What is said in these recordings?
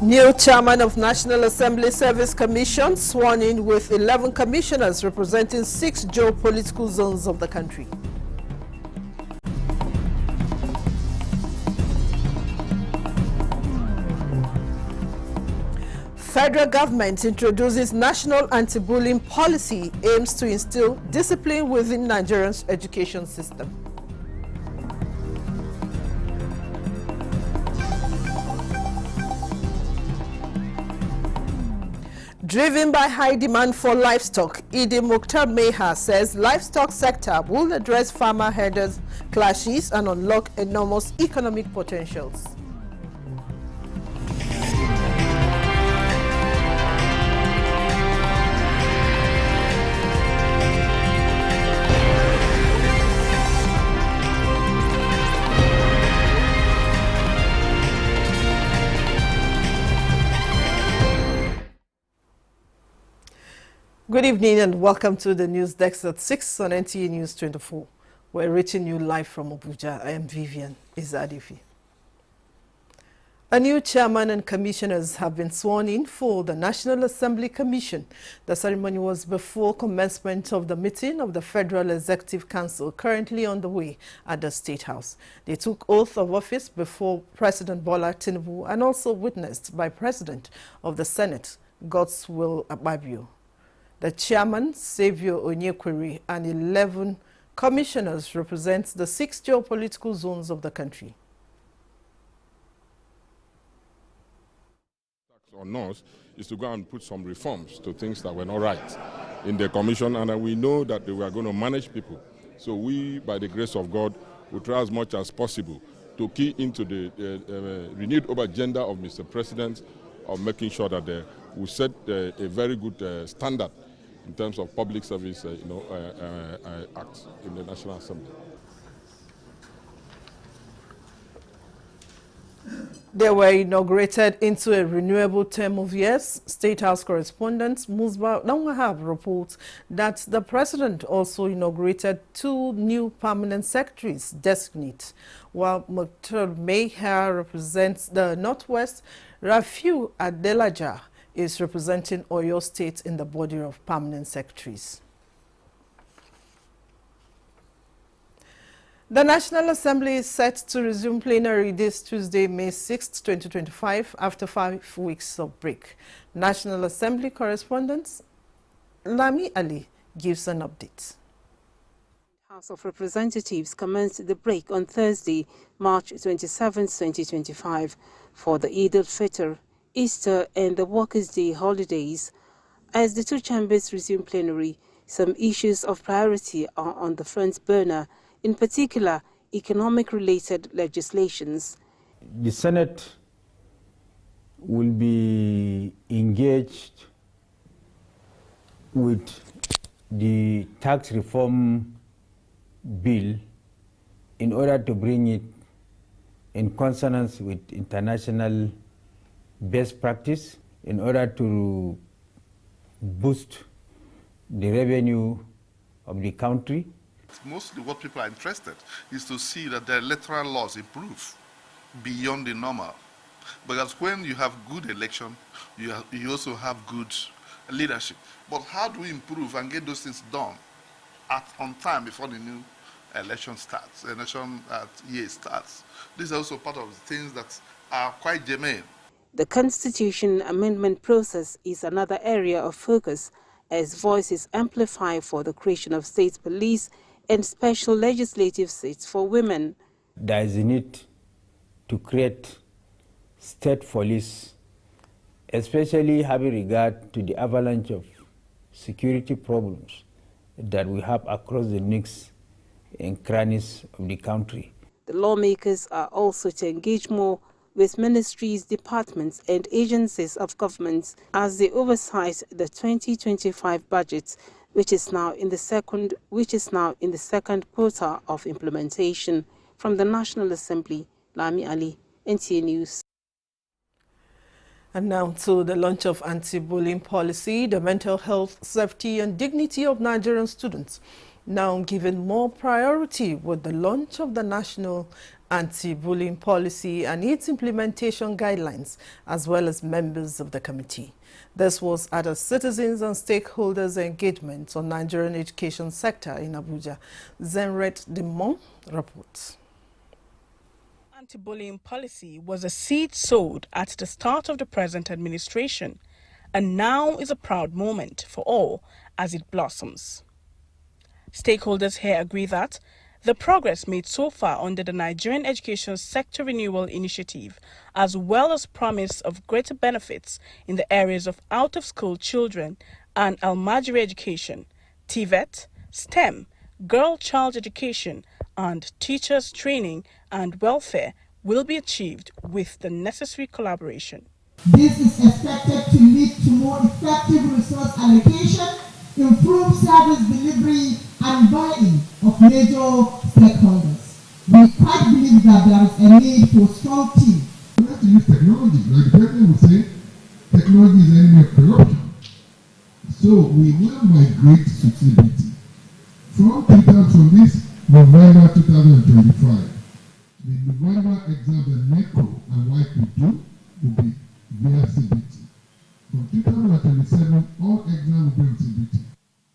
New chairman of National Assembly Service Commission sworn in with 11 commissioners representing 6 geopolitical zones of the country. Federal government introduces national anti-bullying policy aims to instill discipline within Nigeria's education system. Driven by high demand for livestock, Idi Mukhtar Meha says livestock sector will address farmer herders clashes and unlock enormous economic potentials. Good evening and welcome to the news desk at 6 on NTA News 24. We're reaching you live from Abuja. I am Vivian Izadifi. A new chairman and commissioners have been sworn in for the National Assembly Commission. The ceremony was before commencement of the meeting of the Federal Executive Council currently on the way at the State House. They took oath of office before President Bola Tinubu and also witnessed by President of the Senate, Godswill Akpabio. The chairman, Saviour Onyekwere, and 11 commissioners represent the 6 geopolitical zones of the country. On us is to go and put some reforms to things that were not right in the commission, and we know that they were going to manage people. So we, by the grace of God, will try as much as possible to key into the renewed agenda of Mr. President of making sure that we set a very good standard in terms of public service acts in the National Assembly. They were inaugurated into a renewable term of years. State House correspondent Musba Nangahab reports that the president also inaugurated 2 new permanent secretaries designate, while Mukhtar Meha represents the Northwest. Rafiu Adelaja is representing Oyo State in the body of permanent secretaries. The National Assembly is set to resume plenary this Tuesday, May 6, 2025, after 5 weeks of break. National Assembly correspondent Lami Ali gives an update. House of Representatives commenced the break on Thursday, March 27, 2025, for the Eid al-Fitr, Easter and the Workers' Day holidays. As the 2 chambers resume plenary, some issues of priority are on the front burner, in particular economic-related legislations. The Senate will be engaged with the tax reform bill in order to bring it in consonance with international best practice in order to boost the revenue of the country. Mostly what people are interested is to see that the electoral laws improve beyond the normal. Because when you have good election, you also have good leadership. But how do we improve and get those things done on time before the new election starts, election year starts? This is also part of the things that are quite germane. The Constitution amendment process is another area of focus as voices amplify for the creation of state police and special legislative seats for women. There is a need to create state police, especially having regard to the avalanche of security problems that we have across the nooks and crannies of the country. The lawmakers are also to engage more with ministries, departments and agencies of government as they oversight the 2025 budget, which is now in the second quarter of implementation. From the National Assembly, Lami Ali, NTA News. And now to the launch of anti-bullying policy, the mental health, safety and dignity of Nigerian students now given more priority with the launch of the National anti-bullying policy and its implementation guidelines, as well as members of the committee. This was at a citizens and stakeholders engagement on Nigerian education sector in Abuja. Zenret Dimon reports. Anti-bullying policy was a seed sowed at the start of the present administration, and now is a proud moment for all as it blossoms. Stakeholders here agree that the progress made so far under the Nigerian Education Sector Renewal Initiative, as well as promise of greater benefits in the areas of out-of-school children and Almajiri education, TVET, STEM, girl-child education, and teachers' training and welfare will be achieved with the necessary collaboration. This is expected to lead to more effective resource allocation, improved service delivery, and buy-in of major stakeholders. We quite believe that there is a need for a strong team. We have to use technology. Like the president would say, technology is the enemy of corruption. So we will migrate to CBT. From this November 2025, the November exam that NECO and YPD will be via CBT. From 2027, all exams will be on CBT.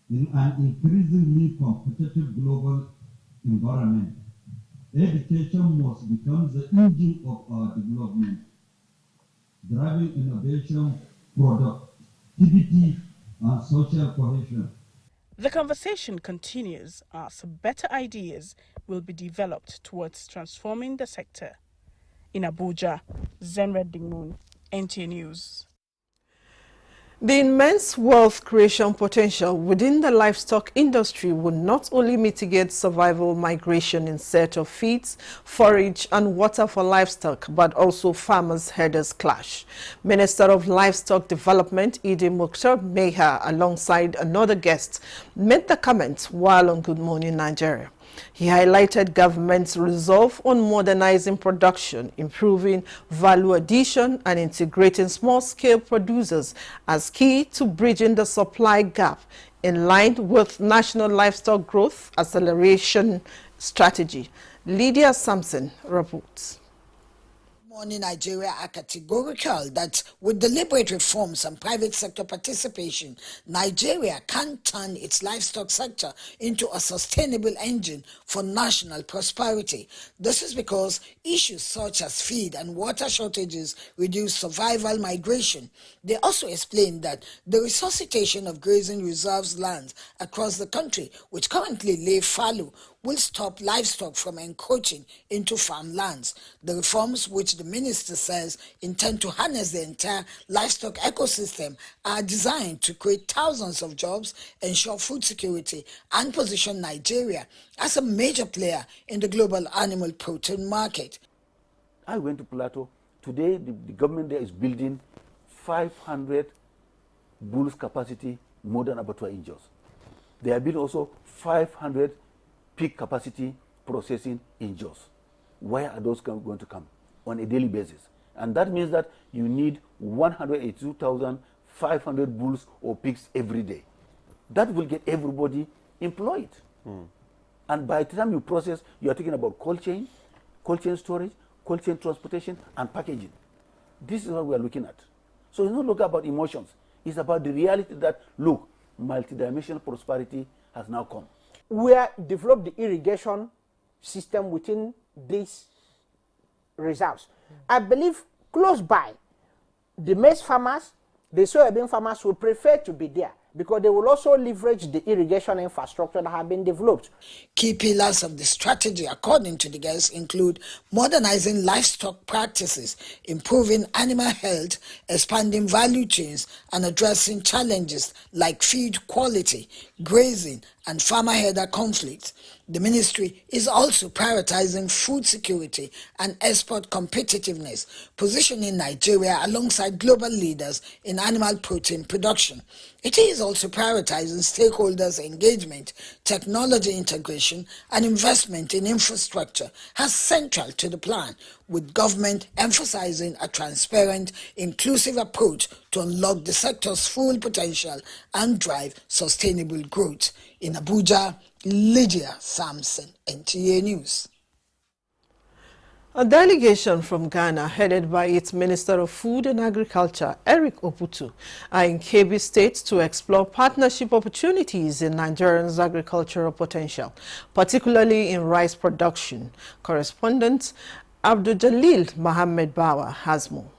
In an increasingly competitive global environment, education must become the engine of our development, driving innovation, productivity, and social cohesion. The conversation continues as better ideas will be developed towards transforming the sector. In Abuja, Zenret Dimon, NTA News. The immense wealth creation potential within the livestock industry will not only mitigate survival migration in search of feeds, forage and water for livestock, but also farmers-herders clash. Minister of Livestock Development, Idi Mukhtar Meha, alongside another guest, made the comments while on Good Morning Nigeria. He highlighted government's resolve on modernizing production, improving value addition, and integrating small-scale producers as key to bridging the supply gap in line with National Livestock Growth Acceleration Strategy. Lydia Sampson reports. Morning Nigeria are categorical that with deliberate reforms and private sector participation, Nigeria can turn its livestock sector into a sustainable engine for national prosperity. This is because issues such as feed and water shortages reduce survival migration. They also explain that the resuscitation of grazing reserves lands across the country, which currently lay fallow, will stop livestock from encroaching into farmlands. The reforms, which the minister says intend to harness the entire livestock ecosystem, are designed to create thousands of jobs, ensure food security, and position Nigeria as a major player in the global animal protein market. I went to Plateau. Today, the government there is building 500 bulls capacity modern abattoir in Jos. They are building also 500 peak capacity processing in Jos. Where are those going to come? On a daily basis. And that means that you need 182,500 bulls or pigs every day. That will get everybody employed. And by the time you process, you are talking about cold chain storage, cold chain transportation, and packaging. This is what we are looking at. So it's not look about emotions. It's about the reality that, look, multidimensional prosperity has now come. We have developed the irrigation system within these reserves. I believe close by, the maize farmers, the soybean farmers will prefer to be there because they will also leverage the irrigation infrastructure that have been developed. Key pillars of the strategy, according to the guests, include modernizing livestock practices, improving animal health, expanding value chains, and addressing challenges like feed quality, grazing, and farmer-herder conflicts. The ministry is also prioritizing food security and export competitiveness, positioning Nigeria alongside global leaders in animal protein production. It is also prioritizing stakeholders' engagement, technology integration, and investment in infrastructure as central to the plan, with government emphasizing a transparent, inclusive approach to unlock the sector's full potential and drive sustainable growth. In Abuja, Lydia Sampson, NTA News. A delegation from Ghana, headed by its Minister of Food and Agriculture, Eric Oputu, are in Kebbi State to explore partnership opportunities in Nigeria's agricultural potential, particularly in rice production. Correspondent Abdul Jalil Mohammed Bawa has more.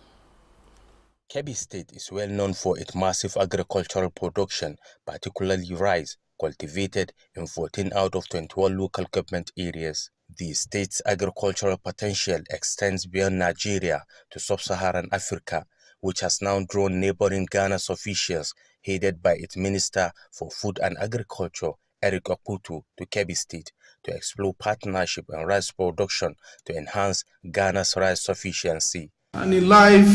Kebbi State is well known for its massive agricultural production, particularly rice, cultivated in 14 out of 21 local government areas. The state's agricultural potential extends beyond Nigeria to sub-Saharan Africa, which has now drawn neighboring Ghana's officials, headed by its Minister for Food and Agriculture, Eric Oputu, to Kebbi State to explore partnership in rice production to enhance Ghana's rice sufficiency. And in life,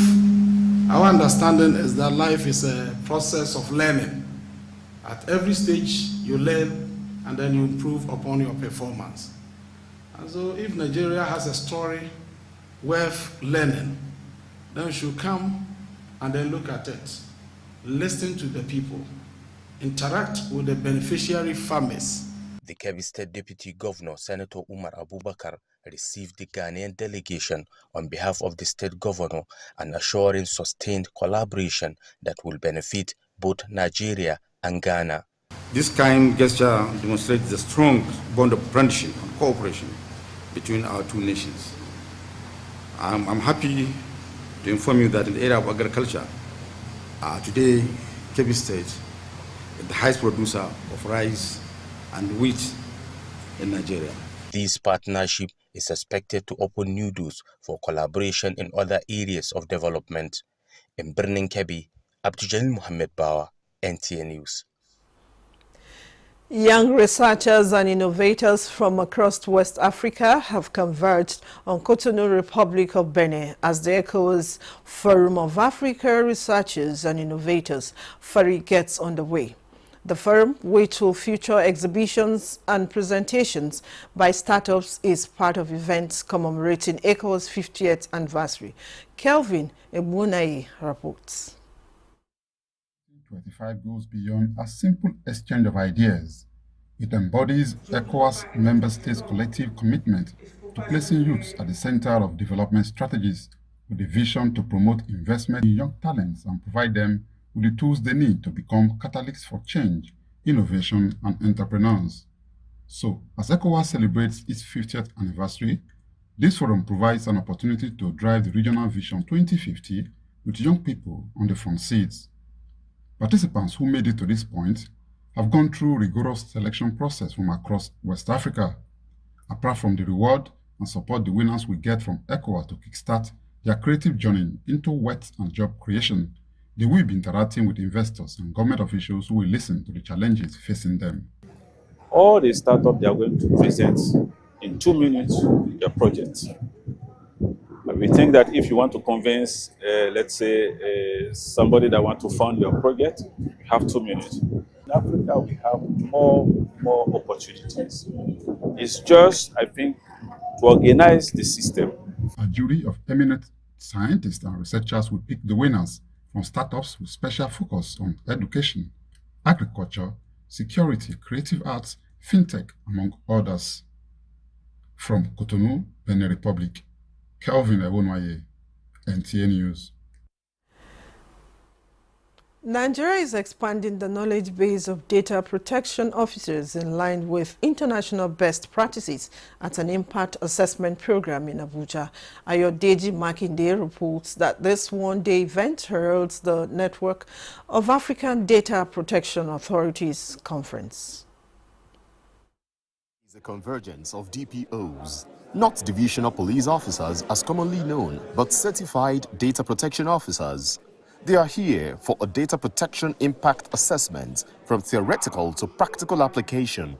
our understanding is that life is a process of learning. At every stage, you learn and then you improve upon your performance. And so if Nigeria has a story worth learning, then we should come and then look at it, listen to the people, interact with the beneficiary farmers. The Kebbi State Deputy Governor, Senator Umar Abubakar, received the Ghanaian delegation on behalf of the state governor and assuring sustained collaboration that will benefit both Nigeria and Ghana. This kind gesture demonstrates the strong bond of friendship and cooperation between our two nations. I'm happy to inform you that in the area of agriculture, today Kebbi State is the highest producer of rice and wheat in Nigeria. This partnership is expected to open new doors for collaboration in other areas of development. In Birnin Kebbi, Abdul Mohammed Bawa, NTA News. Young researchers and innovators from across West Africa have converged on Cotonou, Republic of Benin as the ECOWAS Forum of Africa Researchers and Innovators FARI gets underway. The forum, which will feature exhibitions and presentations by startups, is part of events commemorating ECOWAS' 50th anniversary. Kelvin Ebunayi reports. 25 goes beyond a simple exchange of ideas. It embodies ECOWAS member states' collective commitment to placing youths at the center of development strategies with a vision to promote investment in young talents and provide them with the tools they need to become catalysts for change, innovation, and entrepreneurs. So, as ECOWAS celebrates its 50th anniversary, this forum provides an opportunity to drive the Regional Vision 2050 with young people on the front seats. Participants who made it to this point have gone through a rigorous selection process from across West Africa. Apart from the reward and support the winners will get from ECOWAS to kickstart their creative journey into wealth and job creation, they will be interacting with investors and government officials who will listen to the challenges facing them. All the startups they are going to present in 2 minutes their projects. We think that if you want to convince, let's say, somebody that wants to fund your project, you have 2 minutes. In Africa, we have more opportunities. It's just, I think, to organize the system. A jury of eminent scientists and researchers will pick the winners from startups with special focus on education, agriculture, security, creative arts, fintech, among others. From Cotonou, Benin Republic, Kelvin Ewonwaye, NTA News. Nigeria is expanding the knowledge base of data protection officers in line with international best practices at an impact assessment program in Abuja. Ayodeji Makinde reports that this one-day event heralds the Network of African Data Protection Authorities Conference. It's a convergence of DPOs, not divisional police officers as commonly known, but certified data protection officers. They are here for a data protection impact assessment from theoretical to practical application.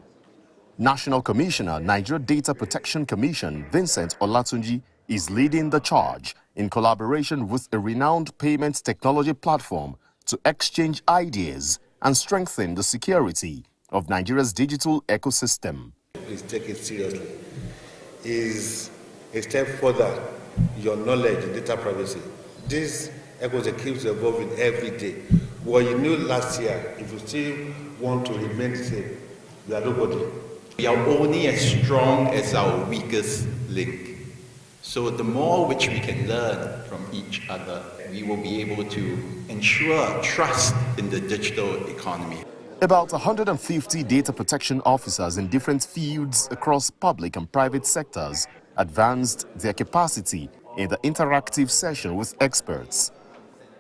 National Commissioner, Nigeria Data Protection Commission, Vincent Olatunji, is leading the charge in collaboration with a renowned payments technology platform to exchange ideas and strengthen the security of Nigeria's digital ecosystem. Please take it seriously. Is a step further your knowledge in data privacy. This ECOWAS keeps evolving every day. What you knew last year, if you still want to remain the same, you are nobody. We are only as strong as our weakest link. So the more which we can learn from each other, we will be able to ensure trust in the digital economy. About 150 data protection officers in different fields across public and private sectors advanced their capacity in the interactive session with experts.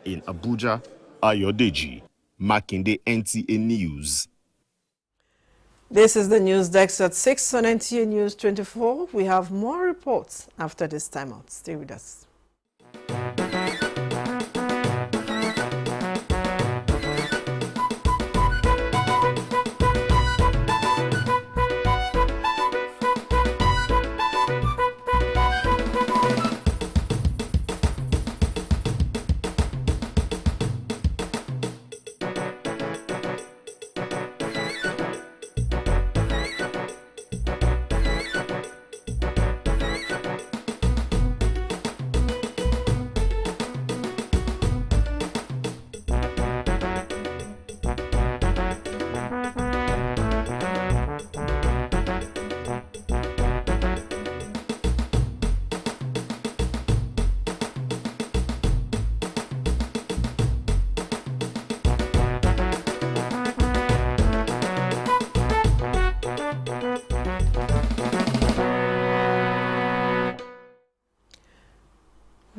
In Abuja, Ayodeji, Makinde, NTA News. This is the News Desk at 6 on NTA News 24. We have more reports after this timeout. Stay with us.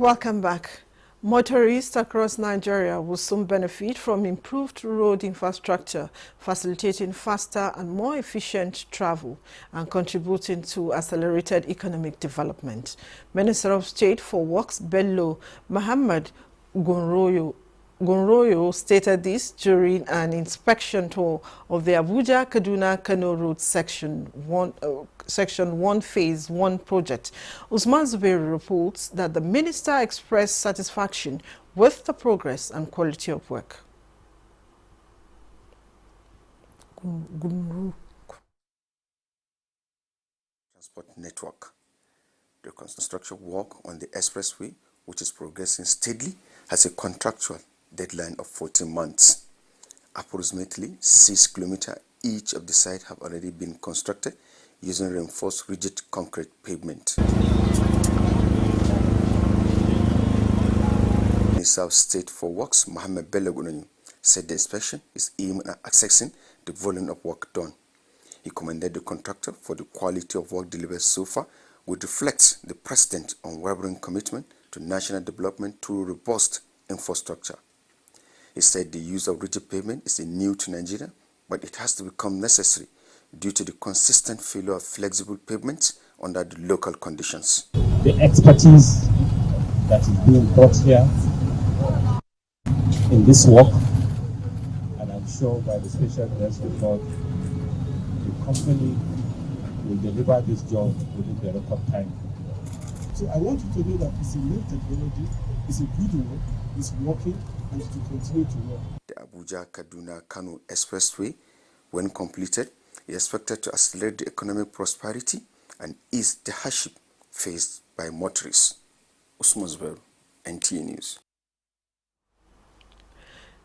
Welcome back. Motorists across Nigeria will soon benefit from improved road infrastructure, facilitating faster and more efficient travel and contributing to accelerated economic development. Minister of State for Works Bello Muhammad Gunroyo stated this during an inspection tour of the Abuja-Kaduna-Kano Road Section 1 Phase 1 project. Usman Zubairu reports that the minister expressed satisfaction with the progress and quality of work. Transport network. The construction work on the expressway, which is progressing steadily, has a contractual deadline of 14 months. Approximately 6 kilometers each of the sites have already been constructed using reinforced rigid concrete pavement. Minister of State for Works, Mohammed Bello Gunroyo, said the inspection is aimed at assessing the volume of work done. He commended the contractor for the quality of work delivered so far, which reflects the President's unwavering commitment to national development through robust infrastructure. He said the use of rigid pavement is new to Nigeria, but it has to become necessary due to the consistent failure of flexible pavements under the local conditions. The expertise that is being brought here in this work, and I'm sure by the special grace of God, the company will deliver this job within the record time. So I want you to know that it's a new technology, it's a good work, it's working, and to continue to work. The Abuja-Kaduna-Kano Expressway, when completed, is expected to accelerate the economic prosperity and ease the hardship faced by motorists. Usman Zubairu, NTA News.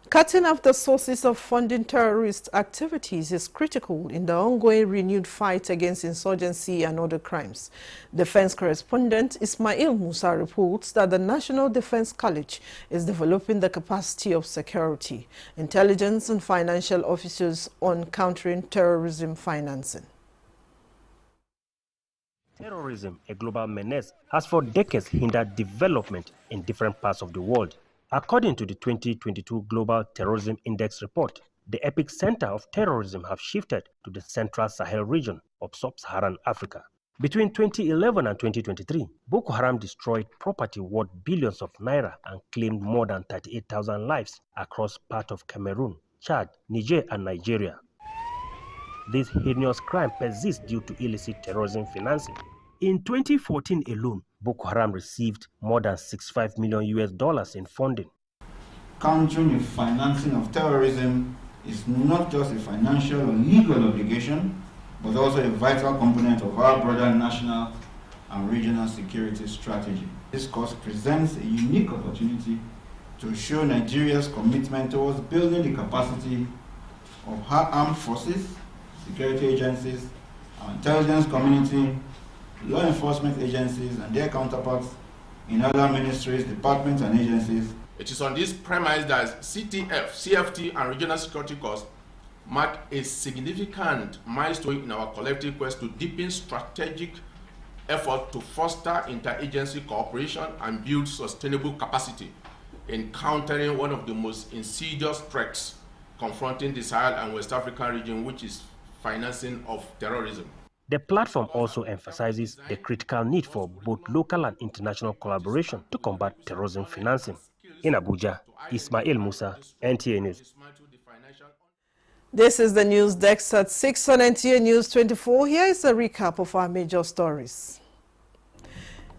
Cutting off the sources of funding terrorist activities is critical in the ongoing renewed fight against insurgency and other crimes. Defense correspondent Ismail Musa reports that the National Defense College is developing the capacity of security, intelligence and financial officers on countering terrorism financing. Terrorism, a global menace, has for decades hindered development in different parts of the world. According to the 2022 Global Terrorism Index report, the epicenter of terrorism have shifted to the Central Sahel region of sub-Saharan Africa. Between 2011 and 2023, Boko Haram destroyed property worth billions of naira and claimed more than 38,000 lives across parts of Cameroon, Chad, Niger, and Nigeria. This heinous crime persists due to illicit terrorism financing. In 2014 alone, Boko Haram received more than $65 million in funding. Countering the financing of terrorism is not just a financial or legal obligation, but also a vital component of our broader national and regional security strategy. This course presents a unique opportunity to show Nigeria's commitment towards building the capacity of our armed forces, security agencies, our intelligence community, law enforcement agencies and their counterparts in other ministries, departments, and agencies. It is on this premise that CTF, CFT, and regional security corps mark a significant milestone in our collective quest to deepen strategic effort to foster interagency cooperation and build sustainable capacity in countering one of the most insidious threats confronting the Sahel and West African region, which is financing of terrorism. The platform also emphasizes the critical need for both local and international collaboration to combat terrorism financing. In Abuja, Ismail Musa, NTA News. This is the news desk at 6 on NTA News 24. Here is a recap of our major stories.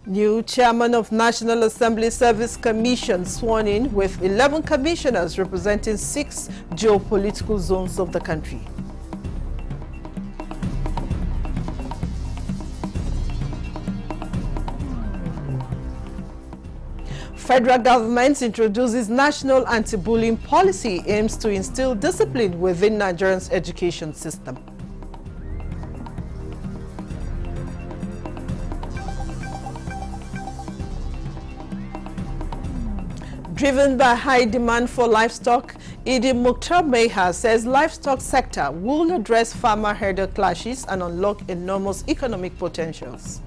New chairman of National Assembly Service Commission sworn in with 11 commissioners representing 6 geopolitical zones of the country. Federal government introduces national anti-bullying policy aims to instill discipline within Nigeria's education system. Driven by high demand for livestock, Idi Mukhtar Meha says livestock sector will address farmer-herder clashes and unlock enormous economic potentials.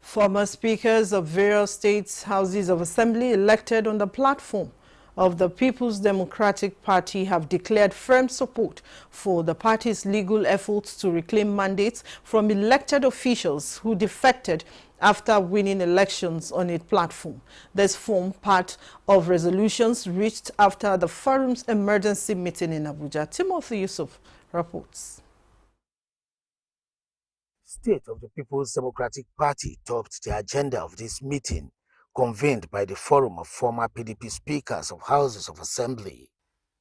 Former speakers of various states' houses of assembly elected on the platform of the People's Democratic Party have declared firm support for the party's legal efforts to reclaim mandates from elected officials who defected after winning elections on its platform. This formed part of resolutions reached after the forum's emergency meeting in Abuja. Timothy Yusuf reports. State of the People's Democratic Party topped the agenda of this meeting, convened by the Forum of former PDP speakers of Houses of Assembly.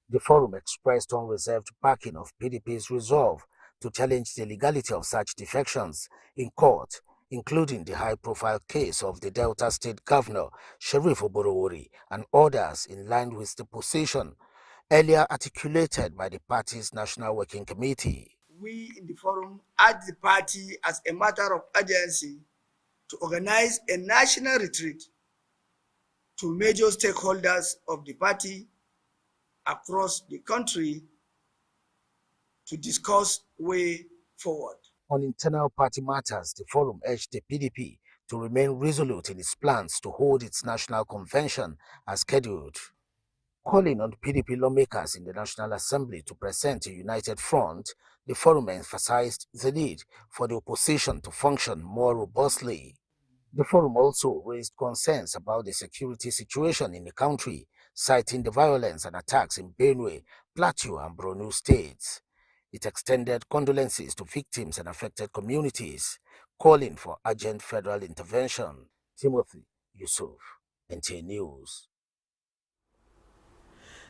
The forum expressed unreserved backing of PDP's resolve to challenge the legality of such defections in court, including the high-profile case of the Delta State Governor, Sheriff Oborowori, and others in line with the position earlier articulated by the party's National Working Committee. We in the forum urge the party as a matter of urgency to organize a national retreat to major stakeholders of the party across the country to discuss way forward. On internal party matters, the forum urged the PDP to remain resolute in its plans to hold its national convention as scheduled. Calling on PDP lawmakers in the National Assembly to present a united front, the forum emphasized the need for the opposition to function more robustly. The forum also raised concerns about the security situation in the country, citing the violence and attacks in Benue, Plateau, and Borno states. It extended condolences to victims and affected communities, calling for urgent federal intervention. Timothy Yusuf, NTA News.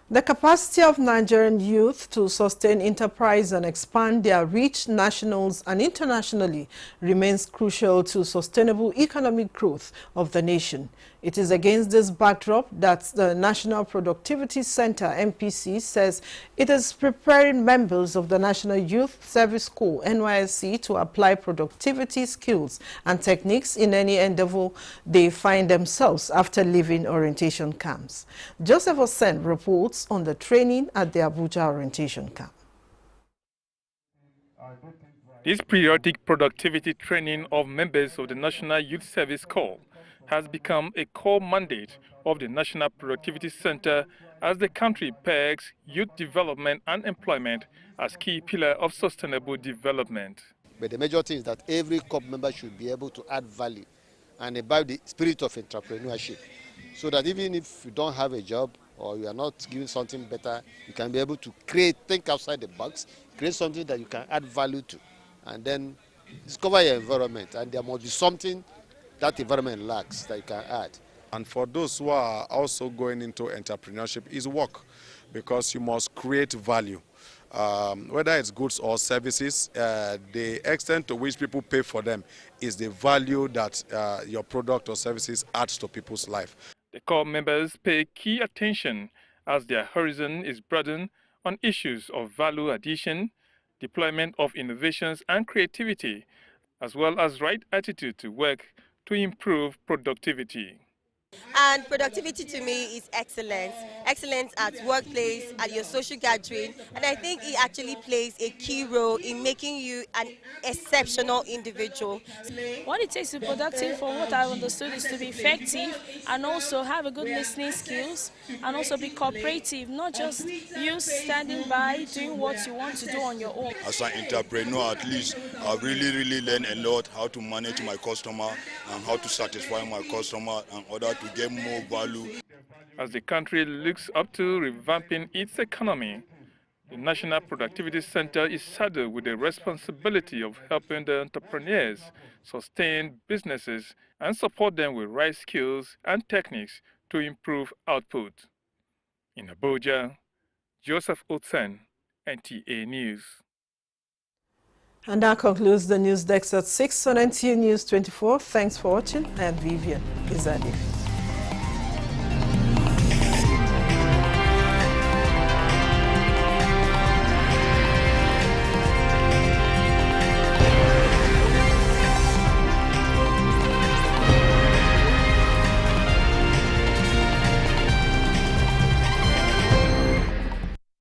The capacity of Nigerian youth to sustain enterprise and expand their reach nationals and internationally remains crucial to sustainable economic growth of the nation. It is against this backdrop that the National Productivity Center, NPC, says it is preparing members of the National Youth Service Corps, NYSC, to apply productivity skills and techniques in any endeavor they find themselves after leaving orientation camps. Joseph Osen reports on the training at the Abuja orientation camp. This periodic productivity training of members of the National Youth Service Corps has become a core mandate of the National Productivity Center as the country pegs youth development and employment as key pillar of sustainable development. But the major thing is that every corps member should be able to add value and imbibe the spirit of entrepreneurship, so that even if you don't have a job or you are not given something better, you can be able to think outside the box, create something that you can add value to, and then discover your environment. And there must be something that environment lacks that you can add. And for those who are also going into entrepreneurship, is work, because you must create value. Whether it's goods or services, the extent to which people pay for them is the value that your product or services adds to people's life. The corps members pay key attention as their horizon is broadened on issues of value addition, deployment of innovations and creativity, as well as right attitude to work to improve productivity. And productivity to me is excellence. Excellence at workplace, at your social gathering, and I think it actually plays a key role in making you an exceptional individual. What it takes to be productive, from what I've understood, is to be effective and also have a good listening skills and also be cooperative, not just you standing by doing what you want to do on your own. As an entrepreneur, at least I've really learned a lot how to manage my customer and how to satisfy my customer in order to get more value. As the country looks up to revamping its economy, the National Productivity Center is saddled with the responsibility of helping the entrepreneurs sustain businesses and support them with right skills and techniques to improve output. In Abuja, Joseph Otsen, NTA News. And that concludes the news desk at 6 on NTA News 24. Thanks for watching. I am Vivian Izadifi.